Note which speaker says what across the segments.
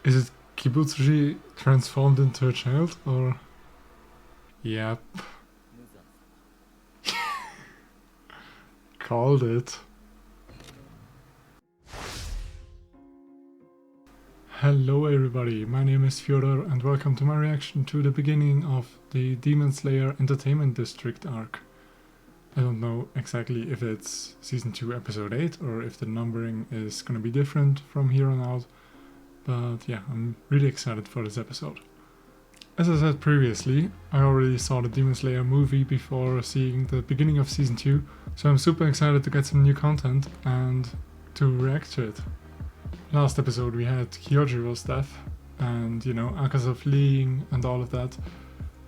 Speaker 1: Is it Kibutsuji transformed into a child, or? Yep. Called it. Hello everybody, my name is Fyodor and welcome to my reaction to the beginning of the Demon Slayer Entertainment District arc. I don't know exactly if it's Season 2 Episode 8 or if the numbering is gonna be different from here on out, but yeah, I'm really excited for this episode. As I said previously, I already saw the Demon Slayer movie before seeing the beginning of Season 2, so I'm super excited to get some new content and to react to it. Last episode we had Kyojiro's death and, you know, Akaza fleeing and all of that,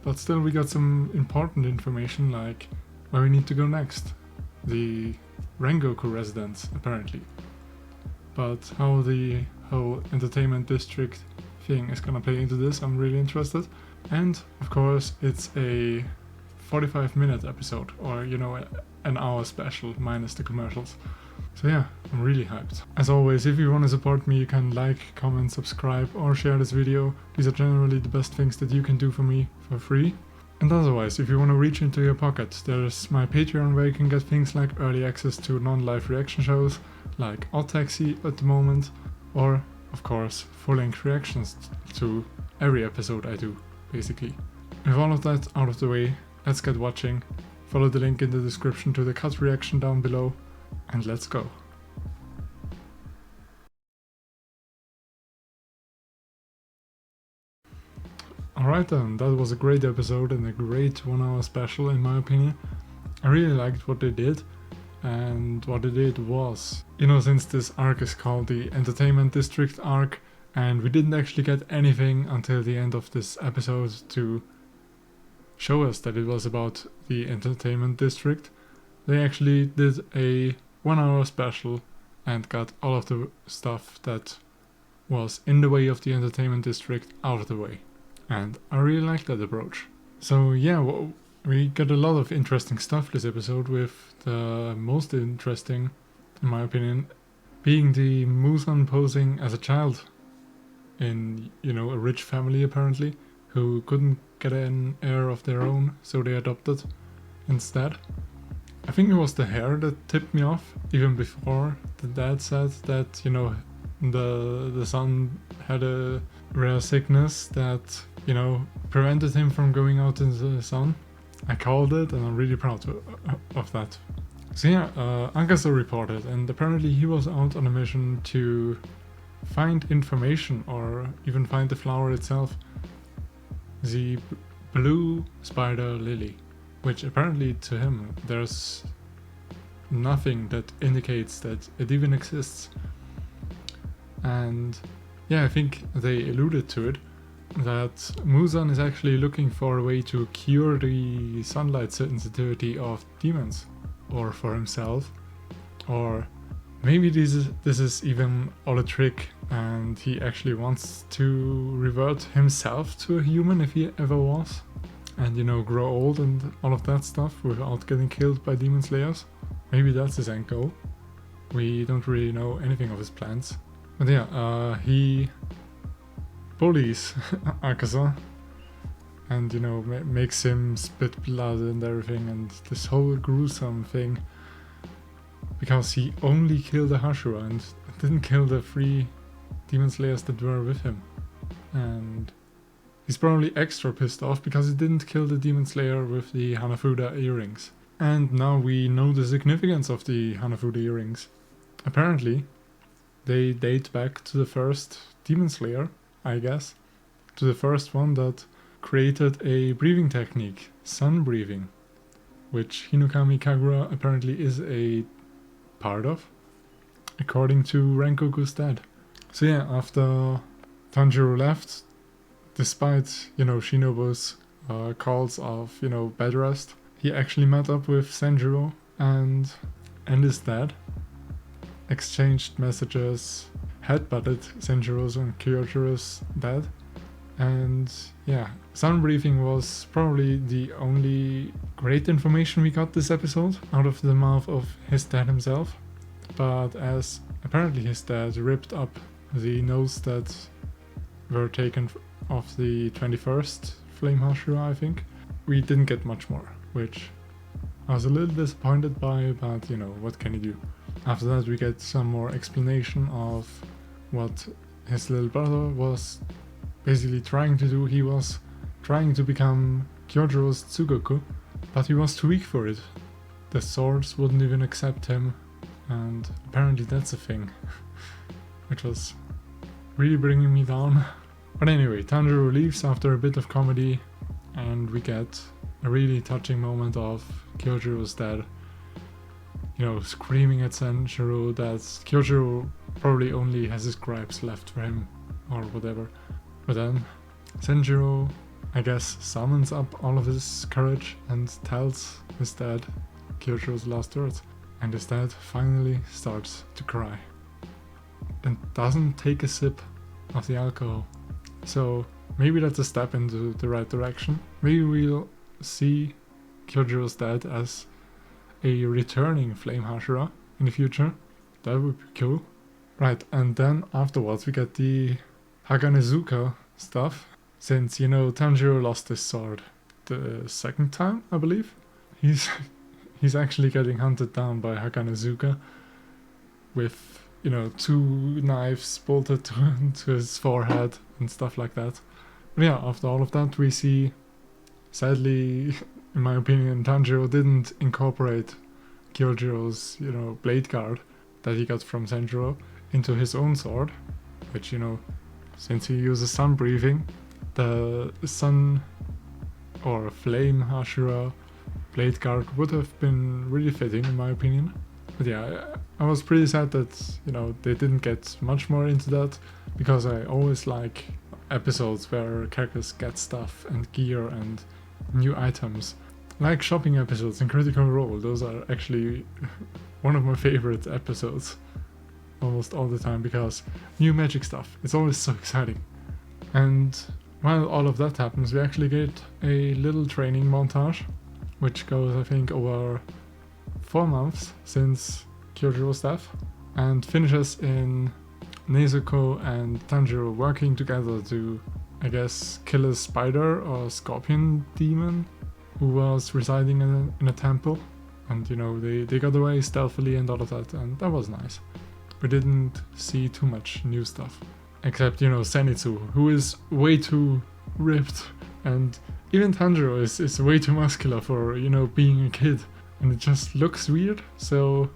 Speaker 1: but still we got some important information like where we need to go next. The Rengoku residence, apparently. But how the whole entertainment district thing is gonna play into this, I'm really interested. And of course it's a 45-minute episode, or you know, an hour special minus the commercials. So yeah, I'm really hyped. As always, if you want to support me, you can like, comment, subscribe or share this video. These are generally the best things that you can do for me for free. And otherwise, if you want to reach into your pocket, there's my Patreon where you can get things like early access to non-live reaction shows, like Odd Taxi at the moment, or of course full-length reactions to every episode I do, basically. With all of that out of the way, let's get watching. Follow the link in the description to the cut reaction down below, and let's go. Alright then, that was a great episode and a great 1 hour special in my opinion. I really liked what they did, and what they did was, you know, since this arc is called the Entertainment District arc and we didn't actually get anything until the end of this episode to show us that it was about the Entertainment District, they actually did a 1 hour special and got all of the stuff that was in the way of the Entertainment District out of the way. And I really like that approach. So yeah, we got a lot of interesting stuff this episode, with the most interesting, in my opinion, being the Muzan posing as a child in, you know, a rich family apparently, who couldn't get an heir of their own, so they adopted instead. I think it was the hair that tipped me off, even before the dad said that, you know, the son had a rare sickness that, you know, prevented him from going out into the sun. I called it and I'm really proud of that. So yeah, Akaza reported, and apparently he was out on a mission to find information or even find the flower itself. The blue spider lily, which apparently to him there's nothing that indicates that it even exists. And yeah, I think they alluded to it, that Muzan is actually looking for a way to cure the sunlight sensitivity of demons, or for himself, or maybe this is even all a trick and he actually wants to revert himself to a human if he ever was, and, you know, grow old and all of that stuff without getting killed by demon slayers. Maybe that's his end goal. We don't really know anything of his plans. But yeah, he bullies Akaza and, you know, makes him spit blood and everything, and this whole gruesome thing, because he only killed the Hashira and didn't kill the 3 demon slayers that were with him. And he's probably extra pissed off because he didn't kill the demon slayer with the Hanafuda earrings. And now we know the significance of the Hanafuda earrings. Apparently they date back to the first demon slayer, I guess, to the first one that created a breathing technique, sun breathing, which Hinokami Kagura apparently is a part of, according to Rengoku's dad. So yeah, after Tanjiro left, despite, you know, Shinobu's calls of, you know, bed rest, he actually met up with Senjuro and his dad, exchanged messages, headbutted Senjuro's and Kyojiro's dad, and yeah, sun breathing was probably the only great information we got this episode out of the mouth of his dad himself. But as apparently his dad ripped up the nose that were taken off the 21st Flame Hashira, I think. We didn't get much more, which I was a little disappointed by, but you know, what can you do? After that we get some more explanation of what his little brother was basically trying to do. He was trying to become Kyojiro's Tsugoku, but he was too weak for it. The swords wouldn't even accept him, and apparently that's a thing, which was really bringing me down. But anyway, Tanjiro leaves after a bit of comedy, and we get a really touching moment of Kyojiro's dad, you know, screaming at Sanjiro that Kyojiro probably only has his gripes left for him, or whatever. But then Sanjiro, I guess, summons up all of his courage and tells his dad Kyojiro's last words. And his dad finally starts to cry and doesn't take a sip of the alcohol. So maybe that's a step into the right direction. Maybe we'll see Kyojiro's dad as a returning Flame Hashira in the future. That would be cool. Right, and then afterwards we get the Haganezuka stuff. Since, you know, Tanjiro lost his sword the second time, I believe. He's actually getting hunted down by Haganezuka with, you know, 2 knives bolted to his forehead and stuff like that. But yeah, after all of that we see, sadly, in my opinion, Tanjiro didn't incorporate Kyojiro's, you know, blade guard that he got from Sanjiro into his own sword, which, you know, since he uses sun breathing, the sun or flame Hashira blade guard would have been really fitting in my opinion. But yeah, I was pretty sad that, you know, they didn't get much more into that, because I always like episodes where characters get stuff and gear and new items. Like shopping episodes in Critical Role, those are actually one of my favorite episodes almost all the time, because new magic stuff, it's always so exciting. And while all of that happens, we actually get a little training montage, which goes, I think, over 4 months since Kyojiro's death, and finishes in Nezuko and Tanjiro working together to, I guess, kill a spider or scorpion demon who was residing in a temple. And, you know, they got away stealthily and all of that, and that was nice. We didn't see too much new stuff. Except, you know, Zenitsu, who is way too ripped, and even Tanjiro is way too muscular for, you know, being a kid, and it just looks weird. So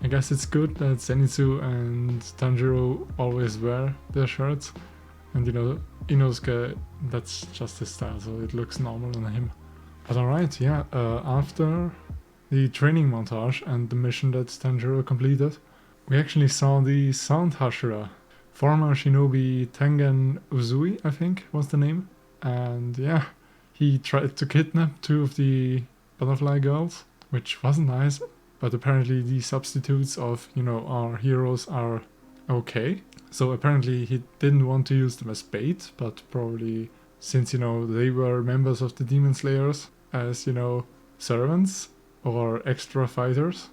Speaker 1: I guess it's good that Zenitsu and Tanjiro always wear their shirts, and, you know, Inosuke, that's just his style, so it looks normal on him. But alright, yeah, after the training montage and the mission that Tanjiro completed, we actually saw the Sound Hashira. Former shinobi Tengen Uzui, I think was the name. And yeah, he tried to kidnap 2 of the butterfly girls, which wasn't nice, but apparently the substitutes of, you know, our heroes are okay. So apparently he didn't want to use them as bait, but probably since, you know, they were members of the Demon Slayers, as, you know, servants or extra fighters,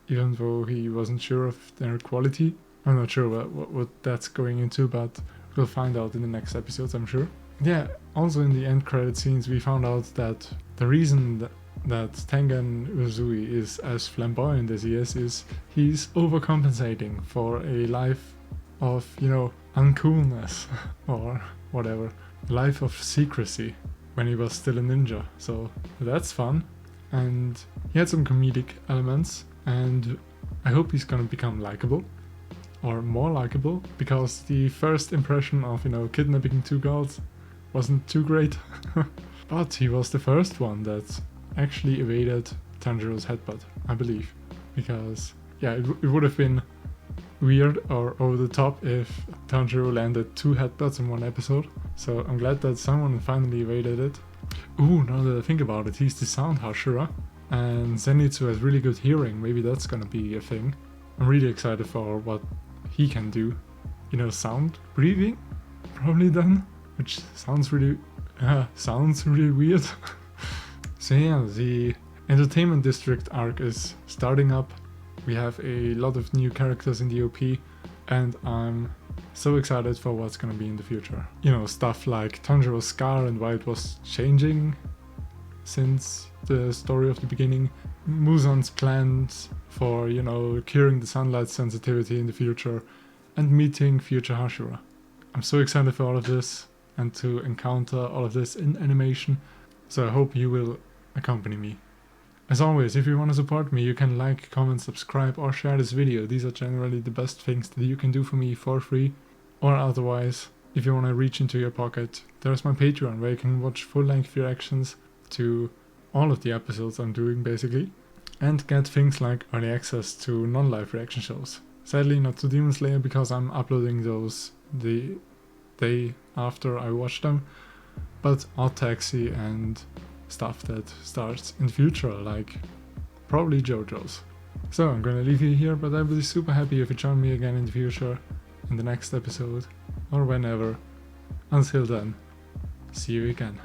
Speaker 1: even though he wasn't sure of their quality. I'm not sure what that's going into, but we'll find out in the next episodes, I'm sure. Yeah, also in the end credit scenes we found out that the reason that Tengen Uzui is as flamboyant as he is he's overcompensating for a life of, you know, uncoolness or whatever. A life of secrecy when he was still a ninja. So that's fun. And he had some comedic elements, and I hope he's gonna become likable. Or more likable, because the first impression of, you know, kidnapping 2 girls wasn't too great. But he was the first one that actually evaded Tanjiro's headbutt, I believe. Because, yeah, it would have been weird or over the top if Tanjiro landed 2 headbutts in one episode. So I'm glad that someone finally evaded it. Ooh, now that I think about it, he's the Sound Hashira. And Zenitsu has really good hearing, maybe that's gonna be a thing. I'm really excited for what he can do. You know, sound breathing, probably then, which sounds really weird. So yeah, the Entertainment District arc is starting up. We have a lot of new characters in the OP, and I'm So excited for what's gonna be in the future. You know, stuff like Tanjiro's scar and why it was changing since the story of the beginning. Muzan's plans for, you know, curing the sunlight sensitivity in the future, and meeting future Hashira. I'm so excited for all of this and to encounter all of this in animation, so I hope you will accompany me. As always, if you want to support me, you can like, comment, subscribe or share this video. These are generally the best things that you can do for me for free. Or otherwise, if you want to reach into your pocket, there's my Patreon where you can watch full-length reactions to all of the episodes I'm doing basically, and get things like early access to non-live reaction shows. Sadly not to Demon Slayer because I'm uploading those the day after I watch them, but Odd Taxi and stuff that starts in the future, like probably JoJo's. So I'm gonna leave you here, but I will be super happy if you join me again in the future, in the next episode, or whenever. Until then, see you again.